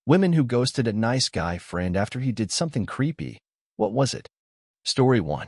Women who ghosted a nice guy friend after he did something creepy. What was it? Story 1.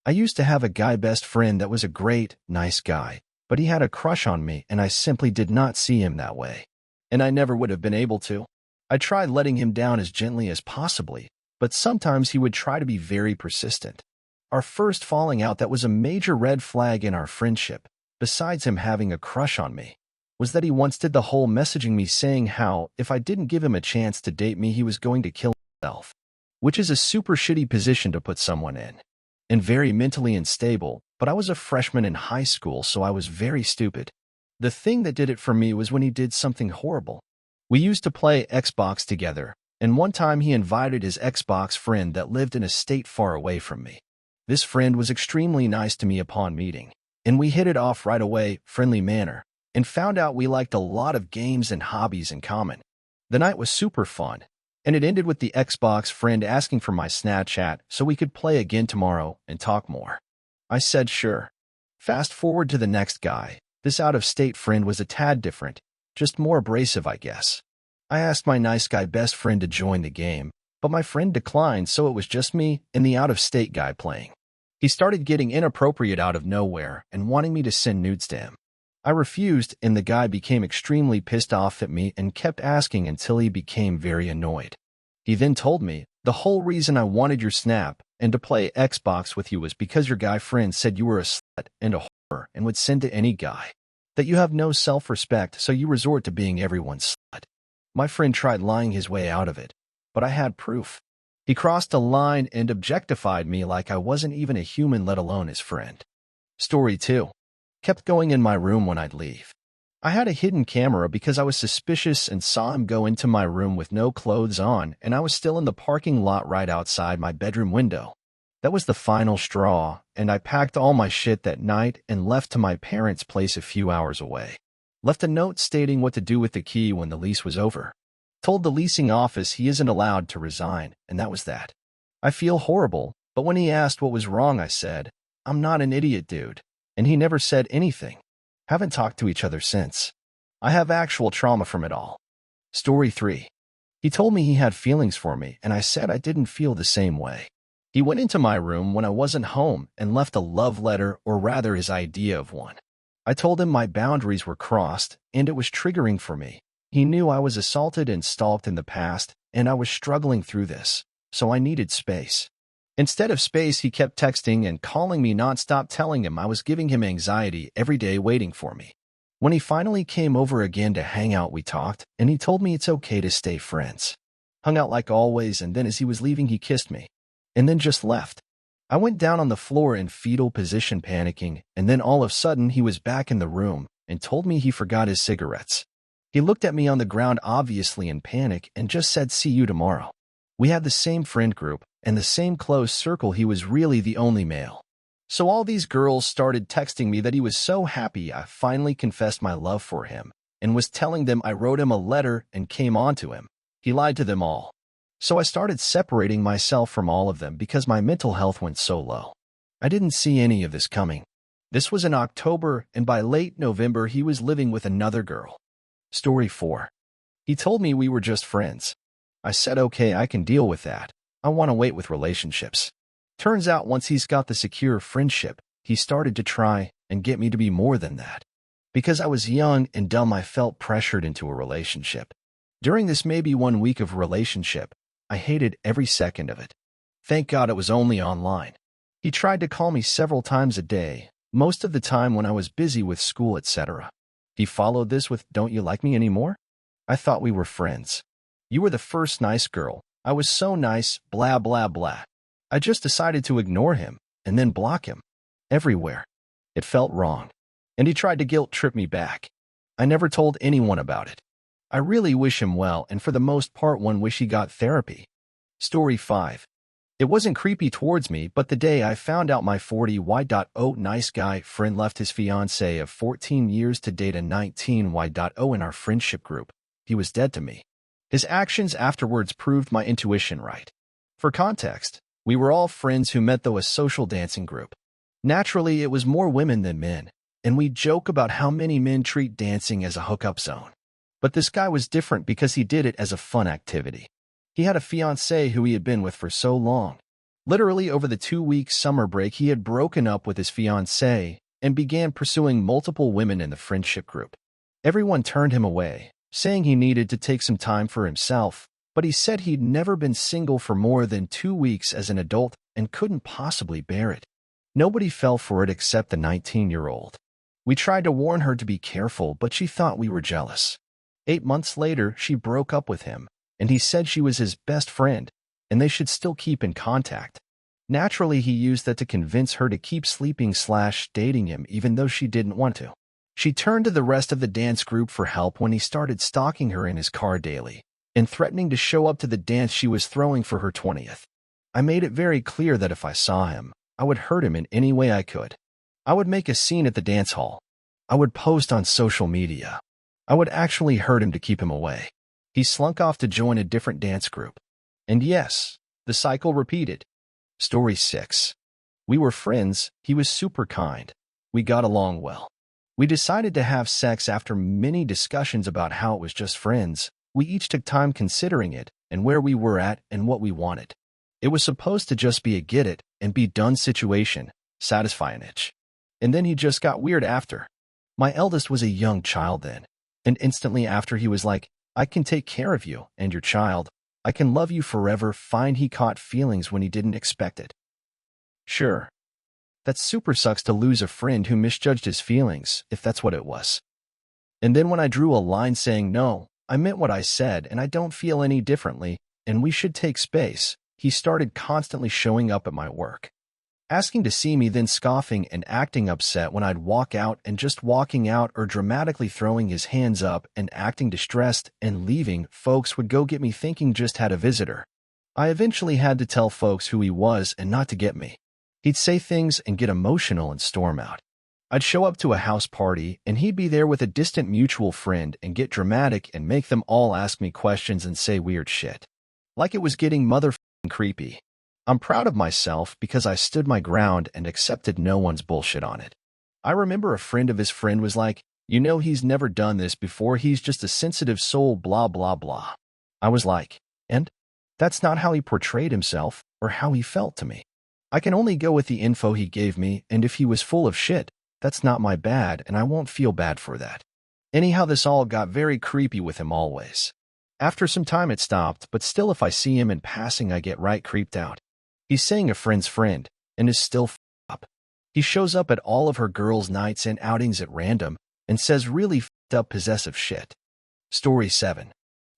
I used to have a guy best friend that was a great, nice guy, but he had a crush on me and I simply did not see him that way. And I never would have been able to. I tried letting him down as gently as possibly, but sometimes he would try to be very persistent. Our first falling out that was a major red flag in our friendship, besides him having a crush on me, was that he once did the whole messaging me saying how, if I didn't give him a chance to date me, he was going to kill himself. Which is a super shitty position to put someone in. And very mentally unstable, but I was a freshman in high school, so I was very stupid. The thing that did it for me was when he did something horrible. We used to play Xbox together, and one time he invited his Xbox friend that lived in a state far away from me. This friend was extremely nice to me upon meeting, and we hit it off right away, friendly manner, and found out we liked a lot of games and hobbies in common. The night was super fun, and it ended with the Xbox friend asking for my Snapchat so we could play again tomorrow and talk more. I said sure. Fast forward to the next guy. This out-of-state friend was a tad different, just more abrasive, I guess. I asked my nice guy best friend to join the game, but my friend declined, so it was just me and the out-of-state guy playing. He started getting inappropriate out of nowhere and wanting me to send nudes to him. I refused, and the guy became extremely pissed off at me and kept asking until he became very annoyed. He then told me, the whole reason I wanted your snap and to play Xbox with you was because your guy friend said you were a slut and a whore and would send to any guy. That you have no self-respect, so you resort to being everyone's slut. My friend tried lying his way out of it, but I had proof. He crossed a line and objectified me like I wasn't even a human, let alone his friend. Story 2. Kept going in my room when I'd leave. I had a hidden camera because I was suspicious and saw him go into my room with no clothes on, and I was still in the parking lot right outside my bedroom window. That was the final straw, and I packed all my shit that night and left to my parents' place a few hours away. Left a note stating what to do with the key when the lease was over. Told the leasing office he isn't allowed to resign, and that was that. I feel horrible, but when he asked what was wrong, I said, I'm not an idiot, dude. And he never said anything. Haven't talked to each other since. I have actual trauma from it all. Story 3. He told me he had feelings for me, and I said I didn't feel the same way. He went into my room when I wasn't home and left a love letter, or rather his idea of one. I told him my boundaries were crossed, and it was triggering for me. He knew I was assaulted and stalked in the past, and I was struggling through this, so I needed space. Instead of space, he kept texting and calling me nonstop, telling him I was giving him anxiety every day waiting for me. When he finally came over again to hang out, we talked, and he told me it's okay to stay friends. Hung out like always, and then as he was leaving, he kissed me. And then just left. I went down on the floor in fetal position panicking, and then all of a sudden he was back in the room and told me he forgot his cigarettes. He looked at me on the ground obviously in panic and just said, see you tomorrow. We had the same friend group and the same close circle. He was really the only male. So all these girls started texting me that he was so happy I finally confessed my love for him and was telling them I wrote him a letter and came on to him. He lied to them all. So I started separating myself from all of them because my mental health went so low. I didn't see any of this coming. This was in October, and by late November he was living with another girl. Story 4. He told me we were just friends. I said okay, I can deal with that. I want to wait with relationships. Turns out once he's got the secure friendship, he started to try and get me to be more than that. Because I was young and dumb, I felt pressured into a relationship. During this maybe 1 week of relationship, I hated every second of it. Thank God it was only online. He tried to call me several times a day, most of the time when I was busy with school, etc. He followed this with, don't you like me anymore? I thought we were friends. You were the first nice girl. I was so nice, blah, blah, blah. I just decided to ignore him and then block him. Everywhere. It felt wrong. And he tried to guilt trip me back. I never told anyone about it. I really wish him well, and for the most part one wish he got therapy. Story 5. It wasn't creepy towards me, but the day I found out my 40Y.0 nice guy friend left his fiancée of 14 years to date a 19Y.0 in our friendship group, he was dead to me. His actions afterwards proved my intuition right. For context, we were all friends who met through a social dancing group. Naturally, it was more women than men, and we joke about how many men treat dancing as a hookup zone. But this guy was different because he did it as a fun activity. He had a fiancée who he had been with for so long. Literally over the 2-week summer break, he had broken up with his fiancée and began pursuing multiple women in the friendship group. Everyone turned him away, saying he needed to take some time for himself, but he said he'd never been single for more than 2 weeks as an adult and couldn't possibly bear it. Nobody fell for it except the 19-year-old. We tried to warn her to be careful, but she thought we were jealous. 8 months later, she broke up with him, and he said she was his best friend, and they should still keep in contact. Naturally, he used that to convince her to keep sleeping/dating him even though she didn't want to. She turned to the rest of the dance group for help when he started stalking her in his car daily and threatening to show up to the dance she was throwing for her 20th. I made it very clear that if I saw him, I would hurt him in any way I could. I would make a scene at the dance hall. I would post on social media. I would actually hurt him to keep him away. He slunk off to join a different dance group. And yes, the cycle repeated. Story 6. We were friends. He was super kind. We got along well. We decided to have sex after many discussions about how it was just friends. We each took time considering it and where we were at and what we wanted. It was supposed to just be a get it and be done situation, satisfy an itch. And then he just got weird after. My eldest was a young child then, and instantly after he was like, I can take care of you and your child. I can love you forever. Fine, he caught feelings when he didn't expect it. Sure. That super sucks to lose a friend who misjudged his feelings, if that's what it was. And then when I drew a line saying, no, I meant what I said and I don't feel any differently, and we should take space, he started constantly showing up at my work. Asking to see me, then scoffing and acting upset when I'd walk out and just walking out, or dramatically throwing his hands up and acting distressed and leaving. Folks would go get me thinking just had a visitor. I eventually had to tell folks who he was and not to get me. He'd say things and get emotional and storm out. I'd show up to a house party and he'd be there with a distant mutual friend and get dramatic and make them all ask me questions and say weird shit. Like it was getting motherfucking creepy. I'm proud of myself because I stood my ground and accepted no one's bullshit on it. I remember a friend of his friend was like, you know, he's never done this before, he's just a sensitive soul, blah, blah, blah. I was like, and? That's not how he portrayed himself or how he felt to me. I can only go with the info he gave me, and if he was full of shit, that's not my bad and I won't feel bad for that. Anyhow, this all got very creepy with him always. After some time it stopped, but still if I see him in passing I get right creeped out. He's saying a friend's friend, and is still up. He shows up at all of her girls' nights and outings at random, and says really up possessive shit. Story 7.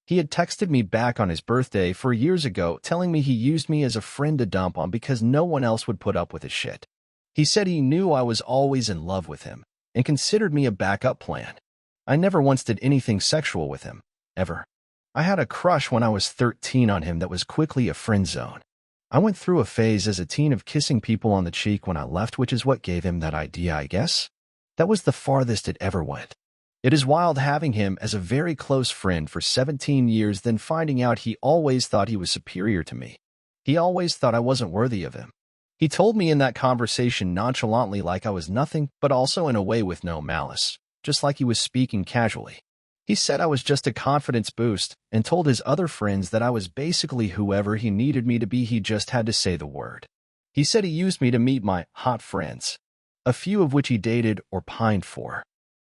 He had texted me back on his birthday 4 years ago telling me he used me as a friend to dump on because no one else would put up with his shit. He said he knew I was always in love with him, and considered me a backup plan. I never once did anything sexual with him, ever. I had a crush when I was 13 on him that was quickly a friend zone. I went through a phase as a teen of kissing people on the cheek when I left, which is what gave him that idea, I guess. That was the farthest it ever went. It is wild having him as a very close friend for 17 years, then finding out he always thought he was superior to me. He always thought I wasn't worthy of him. He told me in that conversation nonchalantly, like I was nothing, but also in a way with no malice, just like he was speaking casually. He said I was just a confidence boost and told his other friends that I was basically whoever he needed me to be, he just had to say the word. He said he used me to meet my hot friends, a few of which he dated or pined for.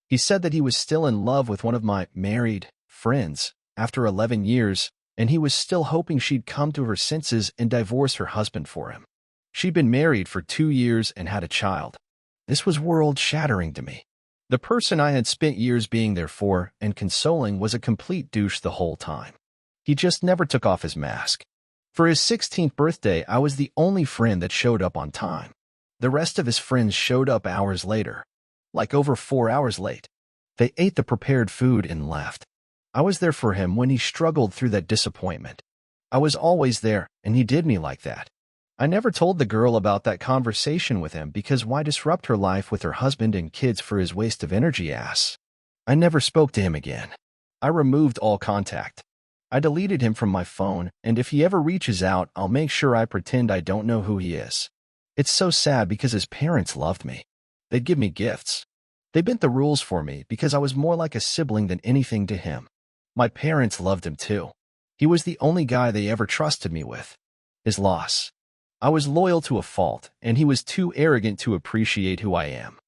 He said that he was still in love with one of my married friends after 11 years, and he was still hoping she'd come to her senses and divorce her husband for him. She'd been married for 2 years and had a child. This was world-shattering to me. The person I had spent years being there for and consoling was a complete douche the whole time. He just never took off his mask. For his 16th birthday, I was the only friend that showed up on time. The rest of his friends showed up hours later, like over 4 hours late. They ate the prepared food and left. I was there for him when he struggled through that disappointment. I was always there, and he did me like that. I never told the girl about that conversation with him because why disrupt her life with her husband and kids for his waste of energy ass? I never spoke to him again. I removed all contact. I deleted him from my phone, and if he ever reaches out, I'll make sure I pretend I don't know who he is. It's so sad because his parents loved me. They'd give me gifts. They bent the rules for me because I was more like a sibling than anything to him. My parents loved him too. He was the only guy they ever trusted me with. His loss. I was loyal to a fault, and he was too arrogant to appreciate who I am.